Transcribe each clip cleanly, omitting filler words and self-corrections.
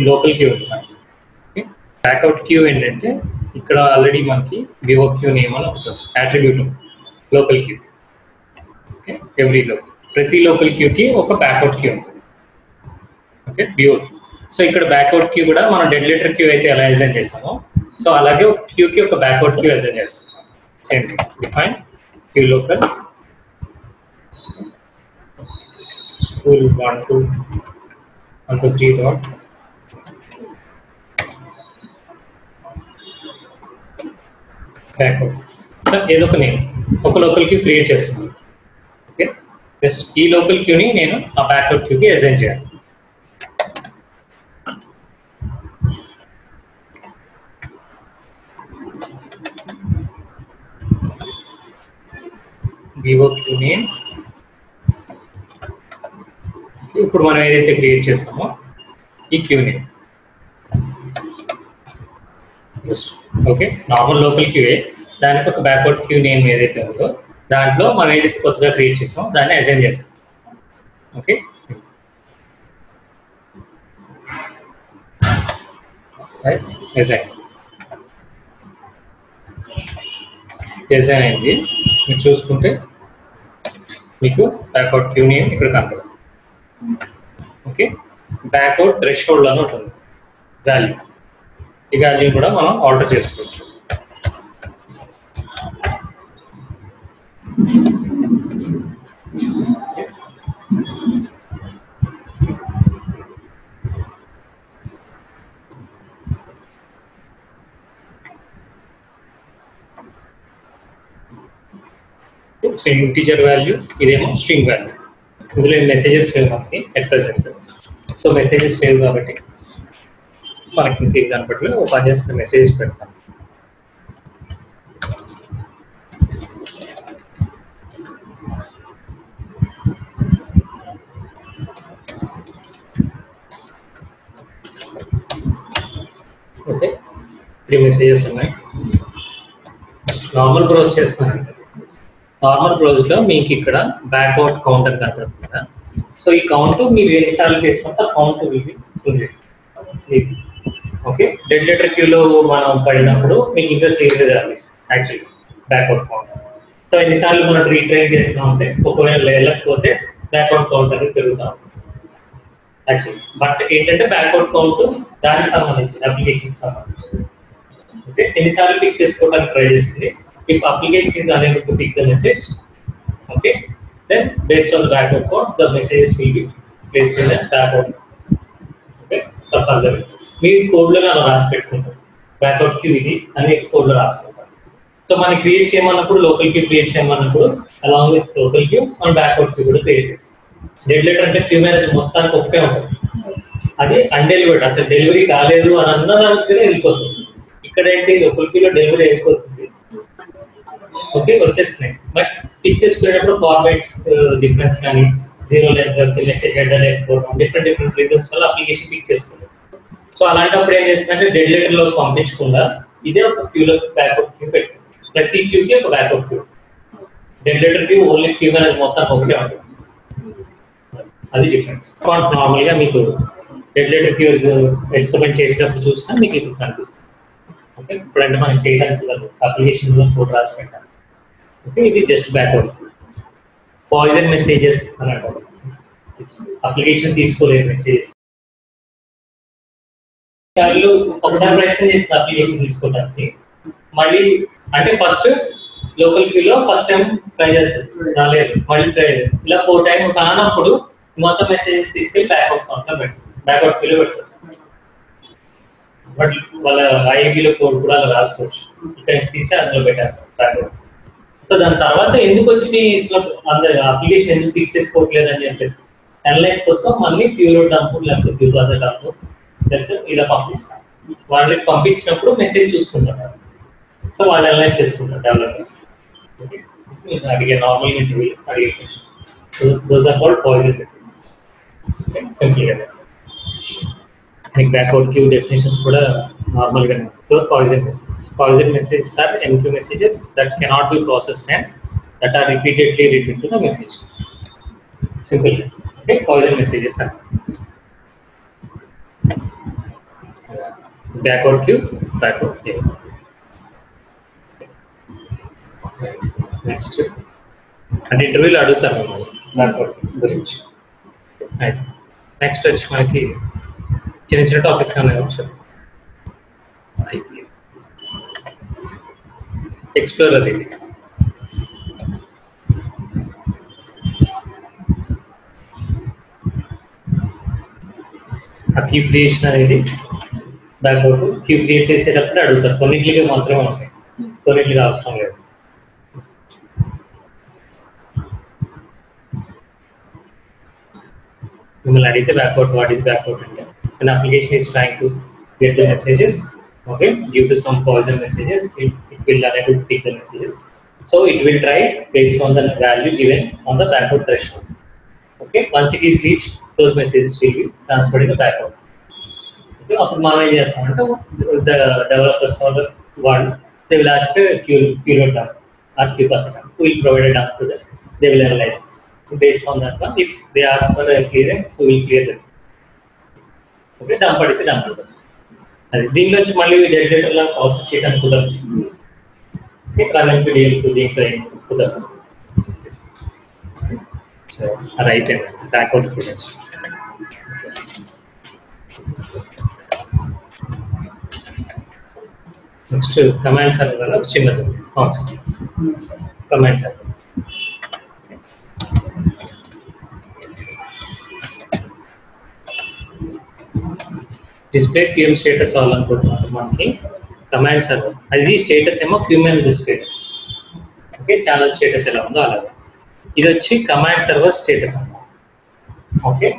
Local queue ఉంది మనకి. Okay, back out queue ఏంటంటే ఇక్కడ ఆల్రెడీ మనకి వివో క్యూ నేమ్ అని ఒక అట్రిబ్యూట్ ఉంది లోకల్ క్యూ. ఓకే, ప్రతి లోకల్ క్యూకి ఒక బ్యాక్అవుట్ క్యూ ఉంటుంది. Okay, Vivo. సో ఇక్కడ బ్యాక్అవుట్ క్యూ కూడా మనం డెడ్ లెటర్ క్యూ అయితే ఎలా అసైన్ చేస్తామో సో అలాగే ఒక క్యూకి ఒక బ్యాక్అవుట్ క్యూ అసైన్ చేస్తాం. Same thing, define queue local school 1 to 3 dot backout. So ఏదో ఒక నేమ్ ఒక లోకల్ క్యూ క్రియేట్ చేస్తున్నాను. ఓకే, జస్ట్ ఈ లోకల్ క్యూని నేను ఆ బ్యాక్అవుట్ క్యూకి అసైన్ చేయాలి. వివో క్యూ నేమ్. ఇప్పుడు మనం ఏదైతే క్రియేట్ చేస్తామో ఈ queue name just okay normal local QA, దానికి ఒక బ్యాక్వర్డ్ క్యూ నేమ్ ఏదైతే ఉందో దాంట్లో మనం ఏదైతే కొత్తగా క్రియేట్ చేస్తామో దాన్ని అసైన్ చేస్తాం. ఓకే, అసైన్ అయింది. మీరు చూసుకుంటే మీకు బ్యాక్వర్డ్ క్యూ నేమ్ ఇక్కడ కనపడుతుంది. ఓకే, బ్యాక్అవుట్ థ్రెషోల్డ్ అని ఉంటుంది వాల్యూ. ఈ వాల్యూ కూడా మనం ఆల్టర్ చేసుకోవచ్చు. సేమ్ ఇంటీజర్ వాల్యూ, ఇదేమో స్ట్రింగ్ వాల్యూ. ఇందులో మెసేజెస్ లేవు మనకి అట్ ప్రెసెంట్. సో మెసేజెస్ లేవు కాబట్టి మనకి ఇంక దాన్ని బట్టి ఓపెన్ చేసిన మెసేజ్ పెడతాం. ఓకే, 3 మెసేజెస్ ఉన్నాయి. నార్మల్ బ్రౌజ్ చేస్తున్నాను. నార్మల్ బ్రౌజ్లో మీకు ఇక్కడ బ్యాక్అవుట్ కౌంట్ అని కనపడుతుంది కదా. సో ఈ కౌంట్ మీరు ఎన్నిసార్లు చేసినంత కౌంట్ ఉంది. ఓకే, డెడ్ లెటర్ క్యూలో మనం పడినప్పుడు మీకు ఇంకా క్లియర్గా అనిపిస్తుంది యాక్చువల్లీ బ్యాక్అవుట్ కౌంట్. సో ఎన్నిసార్లు మనం రీట్రైన్ చేస్తూ ఉంటే ఒకవేళ వెళ్ళకపోతే బ్యాక్అవుట్ కౌంట్ అనేది పెరుగుతూ ఉంటుంది యాక్చువల్లీ. బట్ ఏంటంటే బ్యాక్అవుట్ కౌంట్ దానికి సంబంధించి అప్లికేషన్కి సంబంధించి. ఓకే, ఎన్నిసార్లు పిక్ చేసుకోవడానికి ట్రై చేస్తుంది. If application is unable to pick the message, okay, then based on the backward code, the messages will be placed in the backward. Okay, for further. మీ కోడ్లో అలా రాసి పెట్టుకుంటాం. బ్యాక్వర్డ్ క్యూ ఇది అనే కోడ్లో రాసుకుంటాం. సో మనం క్రియేట్ చేయమన్నప్పుడు లోకల్ క్యూ క్రియేట్ చేయమన్నప్పుడు అలాంగ్ విత్ లోకల్ క్యూ మనం బ్యాక్వర్డ్ క్యూ కూడా క్రియేట్ చేస్తాం. డెడ్ లెటర్ అంటే క్యూ మేనేజ్ మొత్తానికి ఒకటే ఉంటుంది. అది అన్డెలివర్డ్, అసలు డెలివరీ కాలేదు అని అన్నదానికి వెళ్ళిపోతుంది. ఇక్కడ ఏంటి లోకల్ క్యూలో డెలివరీ అయిపోతుంది. ఓకే, వచ్చేస్తున్నాయి. బట్ పిక్ చేసుకునేటప్పుడు ఫార్మాట్ డిఫరెన్స్ కానీ 0 లెంత్ మెసేజ్ హెడర్ లేకపోవడం డిఫరెంట్ రీజన్స్ వల్ల అప్లికేషన్ పిక్ చేసుకుంటాం. సో అలాంటప్పుడు ఏం చేస్తుందంటే డెడ్ లెటర్లో పంపించకుండా ఇదే ఒక క్యూలో బ్యాక్అవుట్ క్యూ పెట్టుకుంటాం. ప్రతి క్యూకి ఒక backout queue. Dead letter queue only queue అనేది మొత్తం ఒకటే ఉంటుంది. అది డిఫరెన్స్. నార్మల్గా మీకు డెడ్ లెటర్ క్యూ ఎక్స్పెరిమెంట్ చేసినప్పుడు చూసినా మీకు ఇది కనిపిస్తుంది. ఓకే, ఇప్పుడంటే మనం చేయడానికి అప్లికేషన్లో కోడ్ రాసి పెట్టాలి. ఓకే, ఇది జస్ట్ బ్యాక్వర్డ్. పాయిజన్ మెసేజెస్ అని అంటారు. అప్లికేషన్ తీసుకోలేదు మెసేజెస్. సార్లు ఒకసారి ప్రయత్నం చేసిన అప్లికేషన్ తీసుకోవడానికి మళ్ళీ అంటే ఫస్ట్ లోకల్ క్యూలో ఫస్ట్ టైం ట్రై చేస్తారు, రాలేదు, మళ్ళీ ట్రై చేస్తారు. ఇలా 4 times కానప్పుడు మొత్తం మెసేజెస్ తీసుకెళ్ళి బ్యాక్అవుట్ కౌంట్లో పెడతారు, బ్యాక్అవుట్ క్యూలో పెడతారు. బట్ వాళ్ళ ఐఐబిలో కోడ్ కూడా అలా రాసుకోవచ్చు. ఇక్కడ తీసి అందులో పెట్టేస్తారు బ్యాక్అవుట్. సో దాని తర్వాత ఎందుకు వచ్చి అందరు అప్లికేషన్ ఎందుకు పిక్ చేసుకోవట్లేదు అని చెప్పేసి అనలైజ్ కోసం మళ్ళీ క్యూలో డంప్ లేకపోతే క్యూలో అదే డంప్ లేకపోతే ఇలా పంపిస్తాం. వాళ్ళకి పంపించినప్పుడు మెసేజ్ చూసుకుంటారు. సో వాళ్ళు అనలైజ్ చేసుకుంటారు డెవలపర్స్. అడిగే నార్మల్ ఇంటర్వ్యూ అడిగే those are called poison messages. సింపుల్గా మీకు బ్యాక్వర్డ్ క్యూ డెఫినేషన్స్ కూడా నార్మల్గానే ఉంటాయి. Poison messages. Poison messages are empty messages that cannot be processed and that are repeatedly written to the message. Simple. Okay, poison messages are. Backward queue, backward queue. Next అంటే ఇంటర్వ్యూలో అడుగుతాను మిమ్మల్ని backward గురించి. Next వచ్చి మనకి చిన్న చిన్న topics అనేవి వచ్చాయి. ఎక్స్ప్లోరర్ ఇది ఆ క్యూ క్రియేషన్ అనేది బ్యాక్వర్డ్ క్యూ క్రియేట్ చేసేటప్పుడు అడుగుతారు. కొన్నింటికి మాత్రమే ఉంటాయి, కొన్నింటికి అవసరం లేదు. మిమ్మల్ని అడిగితే బ్యాక్వర్డ్, వాట్ ఈస్ బ్యాక్వర్డ్ అంటే an application is trying to get the messages, okay, due to some poison messages, it will unable to pick the messages, so it will try based on the value given on the backward threshold. Okay, once it is reached, those messages will be transferred in the backward. Okay, after మనం ఏం చేస్తామంటే the developers or the one, they will ask a Q dump or Q pass dump, we will provide a dump to them, they will analyze. So based on that one, if they ask for a clearance, we will clear them. Okay, dump అడిగితే dump అవుతుంది. అది దీనిలో వచ్చి మళ్ళీ డెడికేటర్లా process చేయడానికి కుదరదు. దీంట్లో కుదరదు. సో అది అయిపోయింది బ్యాక్వర్డ్ గురించి. నెక్స్ట్ కమాండ్ సర్వర్ ఒక చిన్నది concept. Command server display QM status అవ్వాలనుకుంటున్నారు మనకి కమాండ్ సర్వర్. అది స్టేటస్ ఏమో QM status, okay, channel status ఎలా ఉందో అలాగే. ఇది వచ్చి కమాండ్ సర్వర్ స్టేటస్ అన్నమాట. ఓకే,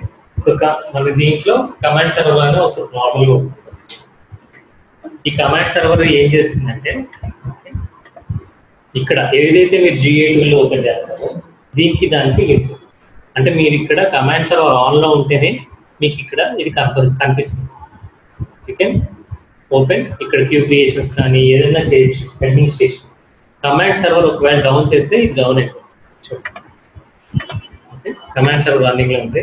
మన దీంట్లో కమాండ్ సర్వర్ అనే ఒక నార్మల్గా ఉంటుంది. ఈ కమాండ్ సర్వర్ ఏం చేస్తుందంటే ఇక్కడ ఏదైతే మీరు GUI టూల్ ఓపెన్ చేస్తారో దీనికి దానికి లింక్. అంటే మీరు ఇక్కడ కమాండ్ సర్వర్ ఆన్లో ఉంటేనే మీకు ఇక్కడ ఇది కనిపిస్తుంది. యూ కెన్ ఓపెన్ ఇక్కడ క్యూ క్రియేషన్స్ కానీ ఏదైనా చేయొచ్చు. అడ్మినిస్ట్రేషన్ కమాండ్ సర్వర్ ఒకవేళ డౌన్ చేస్తే ఇది డౌన్ అయిపోతుంది. ఓకే, కమాండ్ సర్వర్ రన్నింగ్లో ఉంది.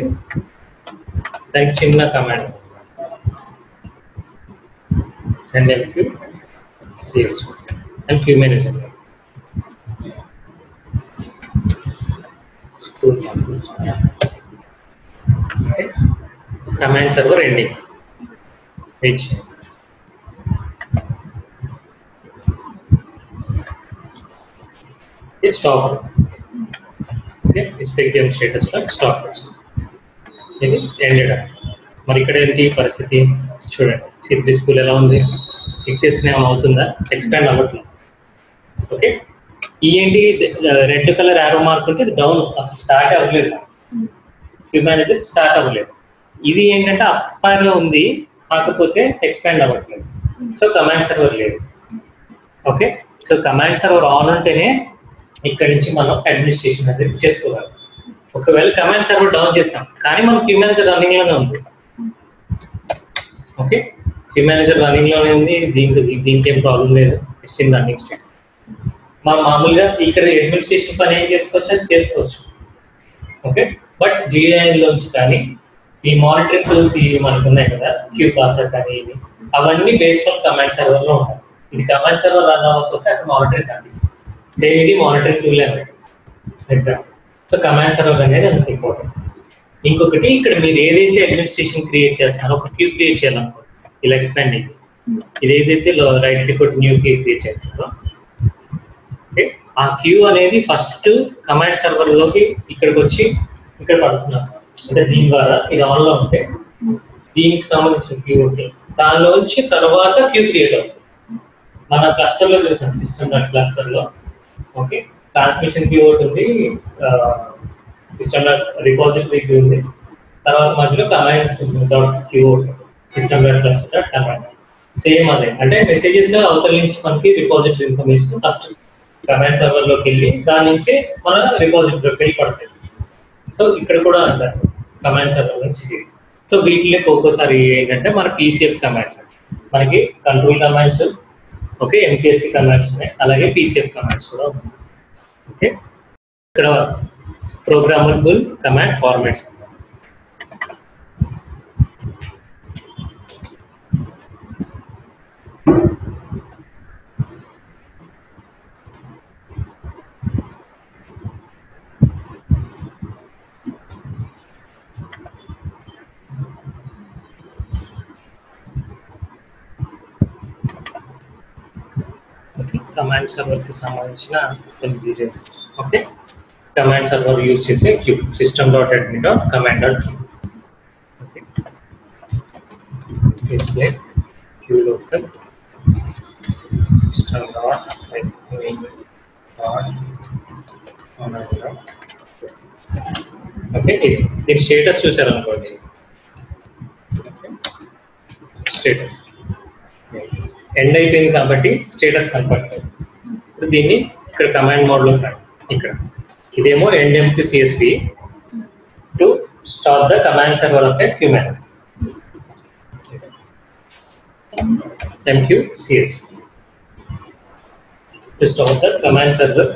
దానికి చిన్న command NMQ CS and Q manager. Okay. Command server ending. H. It's stop. Okay. Display game status bar stop. ఇది ended. మరి ఇక్కడ ఏంటి పరిస్థితి చూడండి. C3 స్కూల్ ఎలా ఉంది? క్లిక్ చేసిన అవుతుందా? ఎక్స్పాండ్ అవ్వట్లేదు. ఓకే, ఏంటి రెడ్ కలర్ యారో మార్క్ ఉంటే డౌన్ అసలు స్టార్ట్ అవ్వలేదు. క్యూ మేనేజర్ స్టార్ట్ అవ్వలేదు. ఇది ఏంటంటే అప్పర్లో ఉంది, కాకపోతే ఎక్స్పాండ్ అవ్వట్లేదు. సో కమాండ్ సర్వర్ లేదు. Okay, so command server on ఉంటేనే ఇక్కడ నుంచి మనం అడ్మినిస్ట్రేషన్ అనేది చేసుకోవాలి. ఒకవేళ కమాండ్ సర్వర్ డౌన్ చేస్తాం కానీ మనం క్యూ మేనేజర్ రన్నింగ్లోనే ఉంది. ఓకే, క్యూ మేనేజర్ రన్నింగ్లోనే ఉంది, దీనికి ఏం ప్రాబ్లం లేదు. It's in running state. మనం మామూలుగా ఇక్కడ అడ్మినిస్ట్రేషన్ పని ఏం చేసుకోవచ్చు అది చేసుకోవచ్చు. ఓకే, బట్ GUI-లోంచి కానీ ఈ మానిటరింగ్ టూల్స్ ఇవి మనకు ఉన్నాయి కదా, క్యూ పాసర్ కానీ ఇవి అవన్నీ బేస్డ్ ఆన్ కమాండ్ సర్వర్లో ఉంటాయి. ఇది కమాండ్ సర్వర్ రన్ అవ్వకపోతే అది మానిటరింగ్ కనిపిస్తుంది. సేమ్ ఇది monitoring tool example. So command server అనేది అంత ఇంపార్టెంట్. ఇంకొకటి ఇక్కడ మీరు ఏదైతే అడ్మినిస్ట్రేషన్ క్రియేట్ చేస్తారో ఒక క్యూ క్రియేట్ చేయాలనుకో, ఇలా ఎక్స్పాండింగ్ ఇది ఏదైతే right click new queue create చేస్తారో, ఓకే, ఆ క్యూ అనేది ఫస్ట్ కమాండ్ సర్వర్లోకి ఇక్కడికి వచ్చి ఇక్కడ పడుతున్నారు. అంటే దీని ద్వారా ఇది ఆన్లో ఉంటే దీనికి సంబంధించిన క్యూ ఉంటే దానిలోంచి తర్వాత క్యూ క్రియేట్ అవుతుంది. మన క్లస్టర్లో చూసాం సిస్టమ్ డాట్ క్లస్టర్లో. ఓకే, ట్రాన్స్మిషన్ క్యూ ఒకటి ఉంది, సిస్టమ్ డాట్ రిపాజిటరీ క్యూ ఉంది, తర్వాత మధ్యలో commands dot queue system dot cluster dot command. Same అదే, అంటే మెసేజెస్ అవతల నుంచి మనకి రిపాజిటరీ ఇన్ఫర్మేషన్ ఫస్ట్ కమాండ్ సర్వర్లోకి వెళ్ళి దాని నుంచి మన రిపాజిటరీలోకి వెళ్ళి పడుతుంది. సో ఇక్కడ కూడా అంటారు కమాండ్ సర్వర్ నుంచి. సో వీటిలోకి ఒక్కోసారి ఏంటంటే మన PCF కమాండ్స్, మనకి control commands, okay, MKC commands ఉన్నాయి, అలాగే PCF కమాండ్స్ కూడా ఉన్నాయి. ఓకే, ఇక్కడ ప్రోగ్రామబుల్ కమాండ్ ఫార్మాట్స్. కమాండ్ సర్వర్కి సంబంధించిన కొన్ని details. Okay, command server use చేసే queue system.admin.command.q. Okay, display queue local system.admin.command. Okay, దీని స్టేటస్ చూసారనుకోండి. స్టేటస్ ఎండ్ అయిపోయింది కాబట్టి స్టేటస్ కనపడుతుంది. ఇప్పుడు దీన్ని ఇక్కడ కమాండ్ మోడ్లో ఇక్కడ ఇదేమో end empty CSV to stop the command server of Q manager. MQ-CSV to stop the command server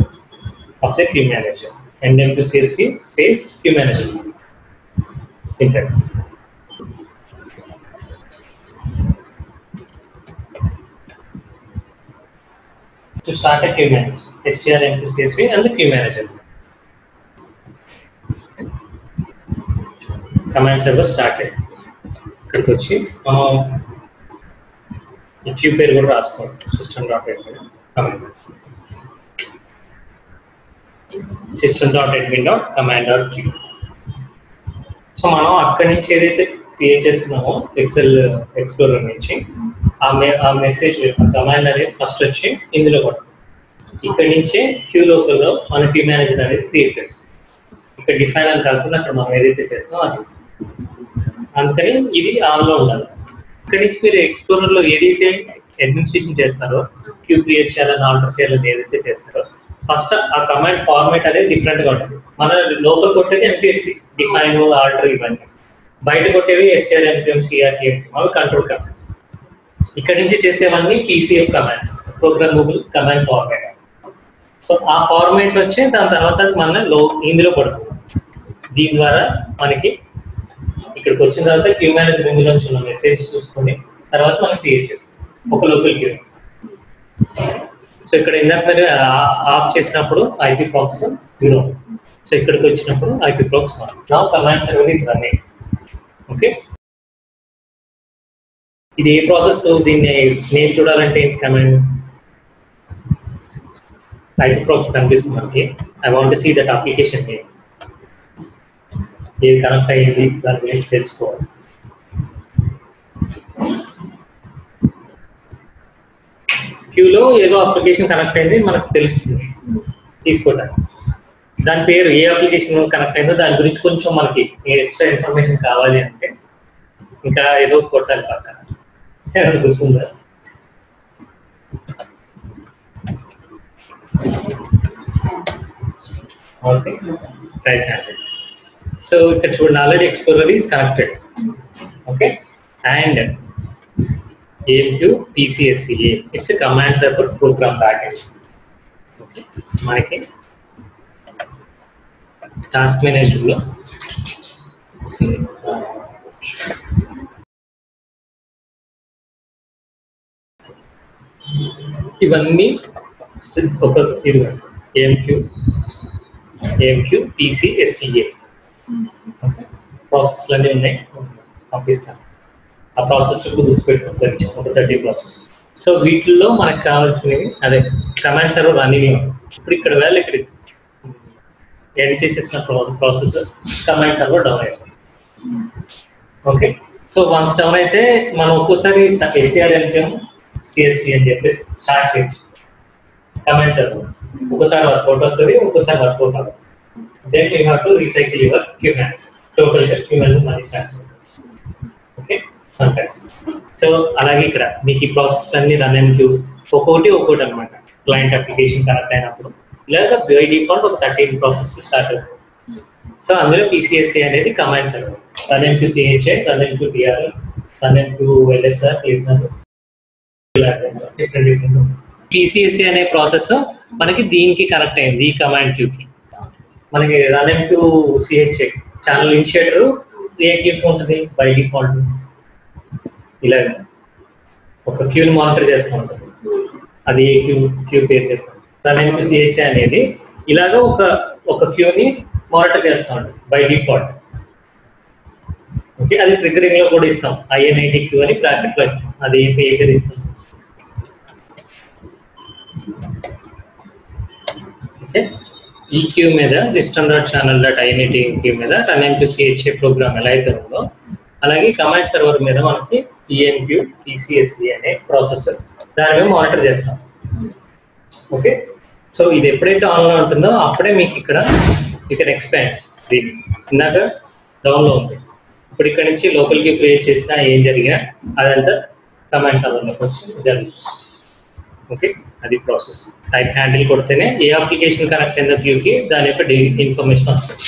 of the queue manager. And MQ-CSV space queue manager syntax. To start a queue manager, str MQ-CSV and the queue manager. Command server started. ఇక్కడికి వచ్చి మనం ఈ queue పేరు కూడా రాసుకోండి. system.admin.command.q. So మనం అక్కడి నుంచి ఏదైతే క్రియేట్ చేస్తున్నామో ఎక్సెల్ ఎక్స్ప్లోరర్ నుంచి ఆ మెసేజ్ కమాండ్ అనేది ఫస్ట్ వచ్చి ఇందులో పడుతుంది. ఇక్కడ నుంచే క్యూ లోకల్లో మన క్యూ మేనేజర్ అనేది క్రియేట్ చేస్తాం. ఇక్కడ డిఫైన్ అని కాకుండా అక్కడ మనం ఏదైతే చేస్తామో అది, అందుకని ఇది ఆన్లో ఉండాలి. ఇక్కడ నుంచి మీరు ఎక్స్ప్లోరర్లో ఏదైతే అడ్మినిస్ట్రేషన్ చేస్తారో, క్యూ క్రియేట్ చేయాలని ఆల్టర్ చేయాలని ఏదైతే చేస్తారో, ఫస్ట్ ఆ కమాండ్ ఫార్మేట్ అనేది డిఫరెంట్గా ఉంటుంది. మన లోపల కొట్టేది ఎంపీఎస్సి డిఫైన్ ఆల్టర్ ఇవన్నీ, బయట కొట్టేవి ఎస్ఆర్ ఎంపీఎం సిఆర్టీఎం అవి కంట్రోల్ కమాండ్స్. ఇక్కడ నుంచి చేసేవన్నీ PCF commands, programmable command format. So ఆ ఫార్మేట్ వచ్చి దాని తర్వాత మన ఇందులో పడుతుంది. దీని ద్వారా మనకి ఇక్కడికి వచ్చిన తర్వాత క్యూ మేనేజర్ ఇందులో ఉన్న మెసేజ్ చూసుకొని తర్వాత మనం క్రియేట్ చేస్తాం ఒక లోకల్ క్యూ. సో ఇక్కడ ఇందాక మీరు ఆఫ్ చేసినప్పుడు ఐపీ ప్రాక్స్ 0, సో ఇక్కడికి వచ్చినప్పుడు IP procs 1. Now command server is running. Okay, ఇది ఏ ప్రాసెస్? దీన్ని నేమ్ చూడాలంటే కమాండ్ ఐపీ ప్రాక్స్ కనిపిస్తుంది మనకి. I want to see that application name, ఏది కనెక్ట్ అయ్యింది దాని గురించి తెలుసుకోవాలి. క్యూలో ఏదో అప్లికేషన్ కనెక్ట్ అయింది మనకు తెలుస్తుంది తీసుకోవడానికి. దాని పేరు ఏ అప్లికేషన్ కనెక్ట్ అయిందో దాని గురించి కొంచెం మనకి ఎక్స్ట్రా ఇన్ఫర్మేషన్ కావాలి అంటే ఇంకా ఏదో కొట్టాలి పక్కన. గుర్తుందా? Okay, right hand. సో ఇక్కడ చూడండి, already explorer is connected. Okay, and AMQ-PCSCA it's command server program backend. మనకి టాస్క్ మేనేజర్లో ఇవన్నీ ఒక ఇది AMQ-PCSCA ప్రాసెస్లు అన్నీ ఉన్నాయి, పంపిస్తాను. ఆ ప్రాసెస్ గుర్తుపెట్టుకోవచ్చు, ఒక 30 ప్రాసెస్. సో వీటిల్లో మనకు కావాల్సినవి అదే కమాండ్ సర్వర్ రన్నింగ్. ఇప్పుడు ఇక్కడ వెళ్ళి ఇక్కడ ఎడిట్ చేసేసిన ప్రాసెస్ కమాండ్ సర్వర్ డౌన్ అయిపోయింది. ఓకే, సో వన్స్ డౌన్ అయితే మనం ఒక్కోసారి ఎస్టీఆర్ ఎంపీఎం సిఎస్వి అని చెప్పేసి స్టార్ట్ చేయొచ్చు కమాండ్ సర్వర్. ఒక్కోసారి వర్కౌట్ అవుతుంది, ఒక్కోసారి వర్కౌట్ అవుతుంది. Then you have to recycle your QMans, టోటల్గా క్యూమాన్స్ మళ్ళీ స్టార్ట్ చేయాలి. Okay, sometimes. సో అలాగే ఇక్కడ మీకు ఈ ప్రాసెస్ అన్ని రన్ అండ్ క్యూ ఒక్కొక్కటి అనమాట. క్లయింట్ అప్లికేషన్ కనెక్ట్ అయినప్పుడు ఇలాగ బై డిఫాల్ట్ ఒక 13 ప్రాసెస్ స్టార్ట్ అవుతుంది. సో అందులో PCSA అనేది command server, run and queue CHA, run and queue DRL, run and queue LSR, different. PCSA అనే ప్రాసెస్ మనకి దీనికి కనెక్ట్ అయింది, ఈ కమాండ్ క్యూకి. మనకి run and queue CHA channel initiator ఏ క్యూకి ఉంటుంది బై డిఫాల్ట్, ఇలాగ ఒక క్యూని మానిటర్ చేస్తూ ఉంటుంది. అది ఏ క్యూ పేరు చెప్తాం. రన్ అండ్ క్యూ CHA అనేది ఇలాగ ఒక క్యూని మానిటర్ చేస్తూ ఉంటుంది బై డిఫాల్ట్. ఓకే, అది ట్రిగరింగ్ లో కూడా ఇస్తాం, INIT క్యూ అని బ్రాకెట్ లో ఇస్తాం. అది ఏ పేరు ఇస్తాం. ఈ give me the system.channel.init give me the run mqcha programme ఎలా అయితే ఉందో అలాగే కమాండ్ సర్వర్ మీద మనకి emq tcsc అనే ప్రాసెసర్ దాని మీద మానిటర్ చేస్తాం. ఓకే, సో ఇది ఎప్పుడైతే ఆన్లో ఉంటుందో అప్పుడే మీకు ఇక్కడ యూ కెన్ ఎక్స్పాండ్. దీన్ని ఇందాక డౌన్లో ఉంది, ఇప్పుడు ఇక్కడ నుంచి లోకల్ క్యూ క్రియేట్ చేసినా ఏం జరిగినా అదంతా కమాండ్ సర్వర్లోకి వచ్చి జరుగుతుంది. ఓకే, అది ప్రాసెస్. టైప్ హ్యాండిల్ కొడితేనే ఏ అప్లికేషన్ కనెక్ట్ అయిన క్యూకి దాని యొక్క ఇన్ఫర్మేషన్ వస్తుంది.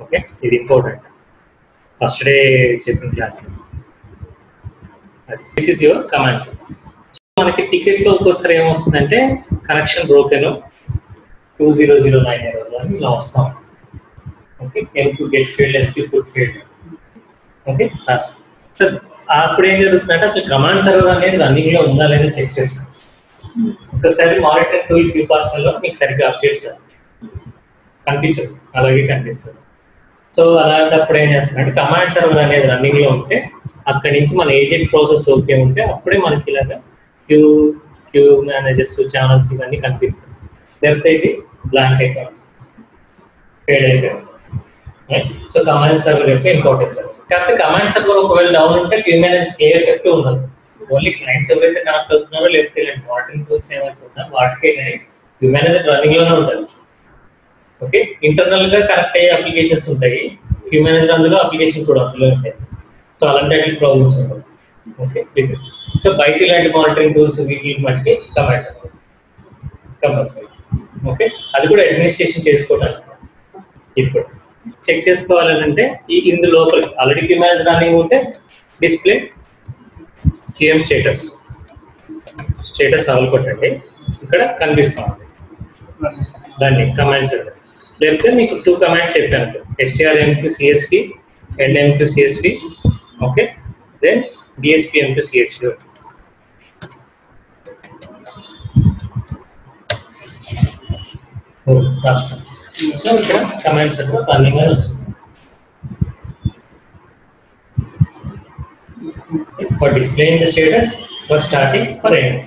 ఓకే, ఇది ఇంపార్టెంట్. ఫస్ట్ డే చెప్పిన class. This is your command. మనకి టికెట్లో ఒక్కోసారి ఏమొస్తుందంటే కనెక్షన్ బ్రోకెన్ 2009 ఎర్రర్ అని ఇలా వస్తాం. Okay, MQ get field, MQ put field. Okay, so అప్పుడు ఏం జరుగుతుందంటే అసలు కమాండ్ సర్వర్ అనేది రన్నింగ్లో ఉందా లేదా చెక్ చేస్తాం. ఒకసారి మానిటరింగ్ టూల్ క్యూ పార్సల్లో మీకు సరిగ్గా అప్డేట్స్ కనిపించదు, అలాగే కనిపిస్తుంది. సో అలాంటప్పుడు ఏం చేస్తారంటే కమాండ్ సర్వర్ అనేది రన్నింగ్లో ఉంటే అక్కడి నుంచి మన ఏజెంట్ ప్రాసెస్ ఓకే ఉంటే అప్పుడే మనకి ఇలాగా క్యూ మేనేజర్స్ ఛానల్స్ ఇవన్నీ కనిపిస్తాయి. లేకపోతే ఇది బ్లాంక్ అయిపోయింది, ఫేడ్ అయిపోయింది. సో కమాండ్ సర్వర్ యొక్క ఇంపార్టెన్స్. కాకపోతే కమాండ్ సర్వర్ ఒకవేళ డౌన్ ఉంటే క్యూ మేనేజర్ ఏ ఎఫెక్ట్ ఉండదు. ఓన్లీ క్లయింట్స్ ఎవరైతే కనెక్ట్ అవుతున్నారో లేకపోతే ఇలాంటి వాటింగ్ టూల్స్ ఏమైనా వాట్స్కే కానీ క్యూ మేనేజర్ రన్నింగ్లోనే ఉంటుంది. ఓకే, ఇంటర్నల్ గా కనెక్ట్ అయ్యే అప్లికేషన్స్ ఉంటాయి, క్యూ మేనేజర్ అందులో అప్లికేషన్ కూడా అందులో ఉంటాయి. సో అలాంటి ప్రాబ్లమ్స్ ఉంటాయి. ఓకే, సో బయట ఇలాంటి మానిటరింగ్ టూల్స్ వీటి మట్టికి కమాండ్ కంపల్సరీ. ఓకే, అది కూడా అడ్మినిస్ట్రేషన్ చేసుకోవడానికి. ఇప్పుడు చెక్ చేసుకోవాలంటే ఇందు లోపల ఆల్రెడీ క్యూ మేనేజర్ రన్నింగ్ ఉంటే డిస్ప్లే క్యూఎం స్టేటస్ ఆల్ కొట్టండి, ఇక్కడ కనిపిస్తాం దాన్ని కమాండ్ సర్వర్. లేకపోతే మీకు 2 కమాండ్స్ చెప్పాను, strmqcsv and mqcsv. Okay, then dspmqcsv. రాస్తాం. సో ఇక్కడ కమాండ్ సర్వర్ రన్నింగ్ అని వస్తుంది. For displaying the status, for starting, for ending.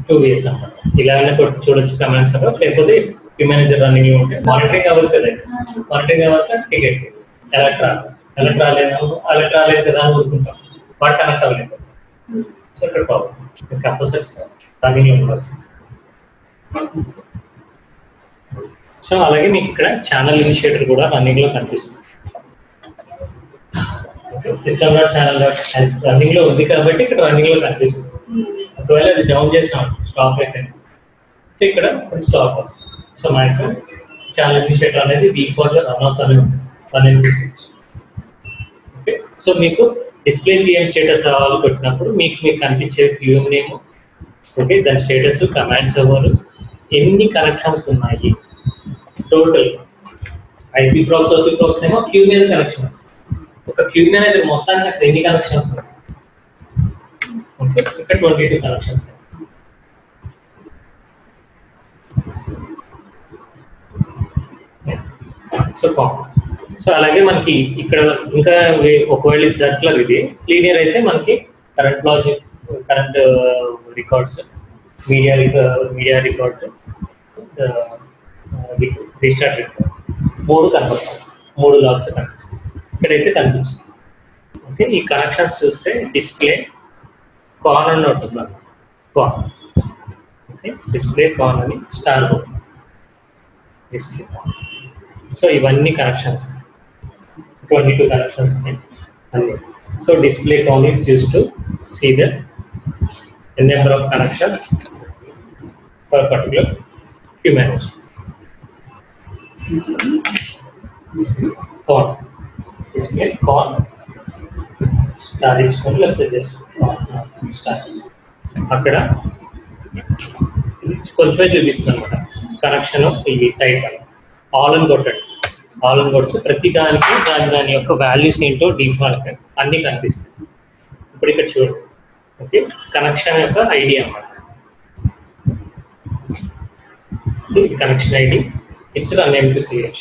Two ways అన్నమాట. ఇలానే చూడొచ్చు కమాండ్ సర్వర్. లేకపోతే క్యూ మేనేజర్ రన్నింగ్ లో ఉంటే మానిటరింగ్ అవ్వదు కదా, మానిటరింగ్ అవ్వక టికెట్ అలర్ట్ రాలేదు కదా అని ఊరుకుంటాం, వాట్ కనెక్ట్ అవ్వలేదు. సో ఇక్కడ ప్రాబ్లం కంపల్సరీ రన్నింగ్ లో ఉండాల్సి. సో అలాగే మీకు ఇక్కడ ఛానల్ ఇనిషియేటర్ కూడా రన్నింగ్ లో కనిపిస్తుంది. system.channel రన్నింగ్ లో ఉంది కాబట్టి ఇక్కడ రన్నింగ్ లో కనిపిస్తుంది. ఒకవేళ అది డౌన్ చేసాం స్టాప్ అయిపోయింది, సో ఇక్కడ స్టాప్ వస్తుంది. సో మాక్సిమం ఛానల్ ఇనిషియేటర్ అనేది డిఫాల్ట్ గా రన్ అవుతానే ఉంటుంది, రన్ అనిపిస్తుంది. ఓకే, సో మీకు డిస్ప్లే క్యూఎం స్టేటస్ కావాలి పెట్టినప్పుడు మీకు కనిపించే క్యూఎం నేమ్, ఓకే, దాని స్టేటస్, కమాండ్ సర్వర్, ఎన్ని కనెక్షన్స్ ఉన్నాయి టోటల్. ఐపీ ప్రాక్స్, ఓపీ ప్రాక్స్ ఏమో క్యూ మీద కనెక్షన్స్. ఒక క్యూ మేనేజర్ మొత్తానికి అసలు ఎన్ని కనెక్షన్స్ ఉన్నాయి. ఓకే, ఇక్కడ 22 కనెక్షన్స్. సో అలాగే మనకి ఇక్కడ ఇంకా ఒకవేళ సర్క్యులర్ ఇది లీనియర్ అయితే మనకి current logic, current records, media record, restart record 3 కనపడతాయి, 3 లాగ్స్ కనిపిస్తాయి. ఇక్కడైతే కనిపిస్తుంది. ఓకే, ఈ కనెక్షన్స్ చూస్తే డిస్ప్లే కాన్ అని ఉంటుంది, కాన్. ఓకే, డిస్ప్లే కాన్ అని స్టార్ డిస్ప్లే కాన్. సో ఇవన్నీ కనెక్షన్స్, 22 కనెక్షన్స్ ఉన్నాయి అన్నీ. So display conn is use to see the number of connections for particular queue manager. Conn display conn star ఇచ్చుకొని లేకపోతే just star. అక్కడ కొంచెమే చూపిస్తుంది అనమాట కనెక్షన్. ఇవి టైప్ అని ఆల్ అని కొట్టండి, ఆల్ అని కొడితే ప్రతి దానికి దాని యొక్క వాల్యూస్ ఏంటో డిఫాల్ట్ అన్నీ కనిపిస్తాయి. ఇప్పుడు ఇక్కడ చూడండి. ఓకే, కనెక్షన్ యొక్క ఐడి అన్నమాట. ఇది connection ID, it's run mqch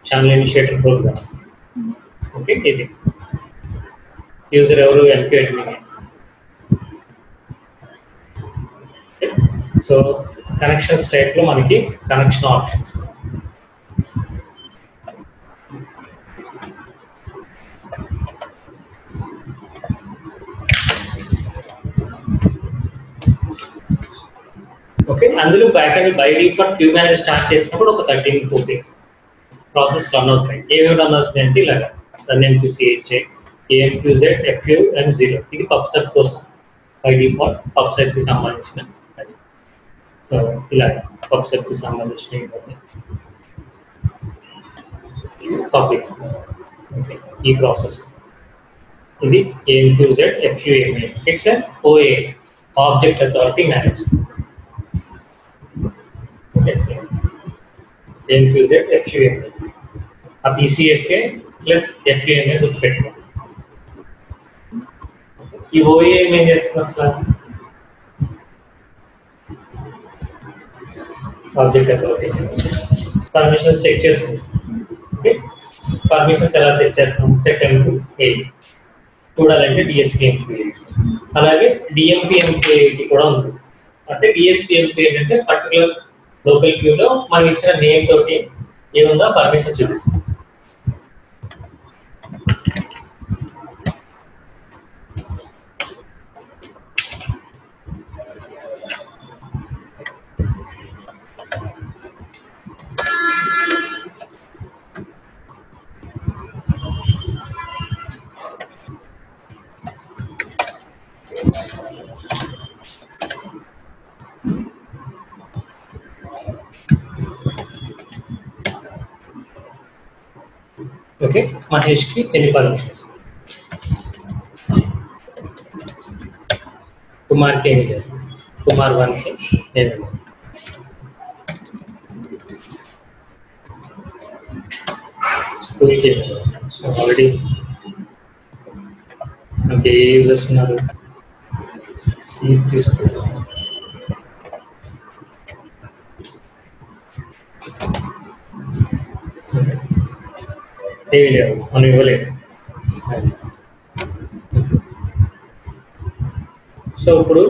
channel initiator program. Okay, ఇది యూజర్ ఎవరు ఎంపీ అడ్మిన్. సో కనెక్షన్స్ టైప్లో మనకి కనెక్షన్ ఆప్షన్స్. ఓకే, అందులో back and by default queue manage start చేసినప్పుడు ఒక 13-14 ప్రాసెస్ రన్ అవుతాయి. ఏమేమి రన్ అవుతాయి అంటే ఇలాగా RunMQCHA, AMQZ, FU, M0. ఇది పబ్సెట్ కోసం బై డిఫాల్ట్ పబ్సెట్కి సంబంధించిన అది. సో ఇలా పబ్సెట్కి సంబంధించిన పబ్లిక్ ఈ ప్రాసెస్. ఇది AMQZ, FU, MA. It's OA, object authority manager. AMQZ, FU, MA. ఆ PCSA ప్లస్ FUMA గుర్తుపెట్టుకోండి. ఈ OA ఏం చేస్తుంది అసలు? ఆబ్జెక్ట్ అథారిటీ పర్మిషన్స్ చెక్ చేస్తుంది. ఓకే, పర్మిషన్స్ ఎలా సెట్ చేస్తాం? సెట్ M2 A చూడాలంటే DSPMQ8. అలాగే DMPMQ8 కూడా ఉంది. అంటే DSPMQ ఏంటంటే పర్టికులర్ లోకల్ క్యూలో మనం ఇచ్చిన నేమ్ తోటి ఏముందో పర్మిషన్ చూపిస్తుంది. ఓకే, మహేష్కి ఎన్ని పర్మిషన్స్, కుమార్కి ఏమి లేదు, కుమార్ 1కి ఏమి లేదు. స్కూల్కి ఏమి లేదు. సో ఆల్రెడీ మనకి ఏ యూజర్స్ ఉన్నారు? C3 school. ఏమి లేవు, మనం ఇవ్వలేదు. సో ఇప్పుడు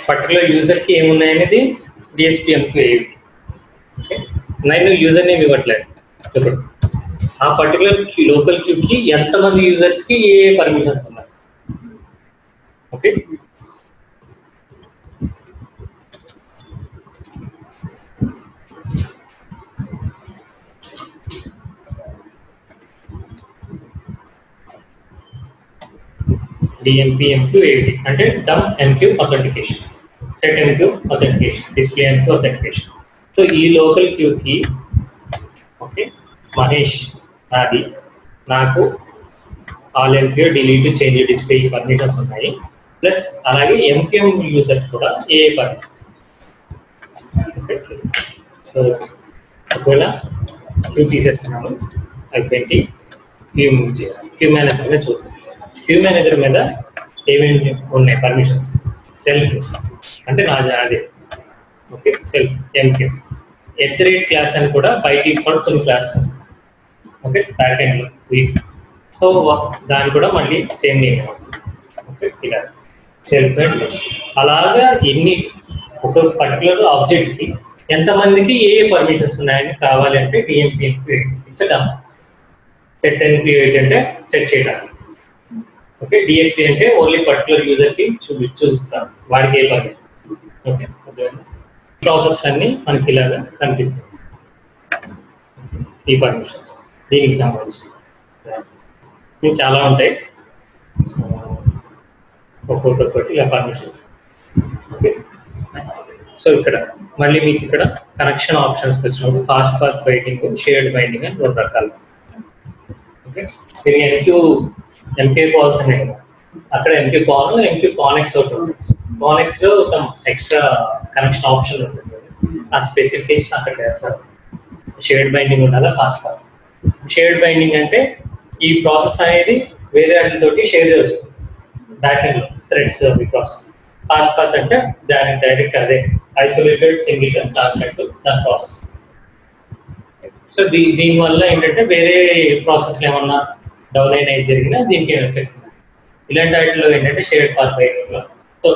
పర్టికులర్ యూజర్కి ఏమున్నాయనేది DSPMQ8. ఓకే, నేను యూజర్ నేమ్ ఇవ్వట్లేదు. ఇప్పుడు ఆ పర్టికులర్ లోకల్ క్యూకి ఎంతమంది యూజర్స్కి ఏ పర్మిషన్స్ ఉన్నాయి. ఓకే, DMPMQ8 అంటే dump MQ authentication, set MQ authentication, display MQ authentication. So ఈ లోకల్ క్యూకి ఓకే మహేష్ నాది, నాకు all MQ delete change display permissions ఉన్నాయి. ప్లస్ అలాగే MQM యూజర్ కూడా ఏ పర్మిషన్. సో ఒకవేళ క్యూ తీసేస్తున్నాను, అయిపోయింది. క్యూ మేనేజర్ మీద చూద్దాం. క్యూ మేనేజర్ మీద ఏమేమి ఉన్నాయి పర్మిషన్స్? సెల్ఫ్ అంటే నాది అదే. ఓకే, సెల్ఫ్ MQ @క్లాస్ అని కూడా బై డిఫాల్ట్ కొన్ని క్లాస్. ఓకే, బ్యాక్ ఎండ్లో వీక్. సో దాని కూడా మళ్ళీ సేమ్ నేమ్. ఓకే, ఇలా సెల్ఫ్ అండ్ లిస్ట్. అలాగా ఎన్ని ఒక పర్టికులర్ ఆబ్జెక్ట్కి ఎంతమందికి ఏ పర్మిషన్స్ ఉన్నాయని కావాలి అంటే DMPMQ8 సెట్ MQ8 అంటే సెట్ చేయడానికి. ఓకే, DSP అంటే ఓన్లీ పర్టికులర్ యూజర్కి చూపిస్తాం వాడికి ఏ పర్మిషన్. ఓకే, ప్రాసెస్ అన్ని మనకి ఇలాగా కనిపిస్తుంది. ఈ పర్మిషన్స్ దీనికి సంబంధించి చాలా ఉంటాయి. ఒక్కొక్కటి ఇలా పర్మిషన్స్. ఓకే, సో ఇక్కడ మళ్ళీ మీకు ఇక్కడ కనెక్షన్ ఆప్షన్స్ వచ్చినప్పుడు fast path binding, shared binding అని 2 రకాలు. ఓకే, మీరు MQ కాల్స్ ఉన్నాయి కదా, అక్కడ MQ కాన్, MQ కానెక్స్ ఒకటి ఉంటుంది. కానెక్స్లో సమ్ ఎక్స్ట్రా కనెక్షన్ ఆప్షన్ ఉంటుంది, ఆ స్పెసిఫికేషన్ అక్కడ చేస్తారు. షేర్డ్ బైండింగ్ ఉండాలా, ఫాస్ట్ పాత్. షేర్డ్ బైండింగ్ అంటే ఈ ప్రాసెస్ అనేది వేరే వాటితోటి షేర్ చేయవచ్చు బ్యాక్ ఎండ్లో థ్రెడ్స్ ఈ ప్రాసెస్. ఫాస్ట్ పాత్ అంటే డైరెక్ట్ అదే ఐసోలేటెడ్ సింగిల్ కాన్సెప్ట్ దాని ప్రాసెస్. సో దీనివల్ల ఏంటంటే వేరే ప్రాసెస్లు ఏమన్నా డౌన్ అయినా జరిగినా దీనికి ఎఫెక్ట్. ఇలాంటి వాటిలో ఏంటంటే షేర్డ్ పాత్ బైండింగ్లో. సో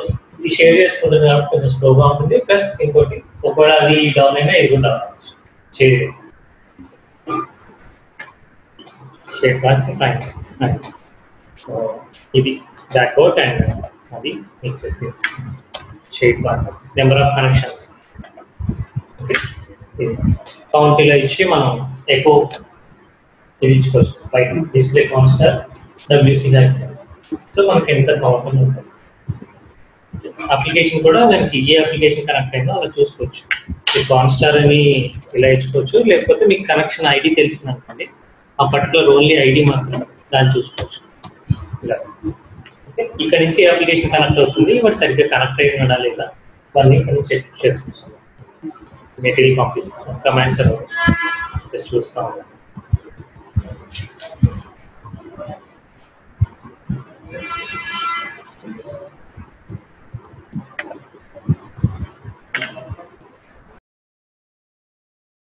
ఇది షేర్ చేసుకుంటుంది కాబట్టి కొంచెం స్లోగా ఉంటుంది. ప్లస్ ఇంకోటి ఒకవేళ అది డౌన్ అయినా ఇది కూడా షేర్ ఫైన్. సో ఇది బ్యాక్అవుట్ అండ్ అది మీకు shade bar number of connections. Okay, count ఇలా ఇచ్చి మనం ఎక్కువ ఇది ఇచ్చుకోవచ్చు. బయట డిస్ప్లే కాన్స్టర్ WC. సో మనకి ఎంత కౌంట్ ఉంటుంది. అప్లికేషన్ కూడా మనకి ఏ అప్లికేషన్ కనెక్ట్ అయిందో అలా చూసుకోవచ్చు. ఈ కాన్స్టార్ అని ఇలా ఇచ్చుకోవచ్చు. లేకపోతే మీకు కనెక్షన్ ఐడి తెలిసింది అనుకోండి, ఆ పర్టికులర్ ఓన్లీ ఐడి మాత్రం దాన్ని చూసుకోవచ్చు. ఇలా ఓకే, ఇక్కడ నుంచి ఏ అప్లికేషన్ కనెక్ట్ అవుతుంది, బట్ సరిగ్గా కనెక్ట్ అయి ఉందా లేదా వాళ్ళని ఇక్కడ నుంచి చెక్ చేసుకోవచ్చు. మెటీరియల్ పంపిస్తాను, కమాండ్స్ జస్ట్ చూస్తాము.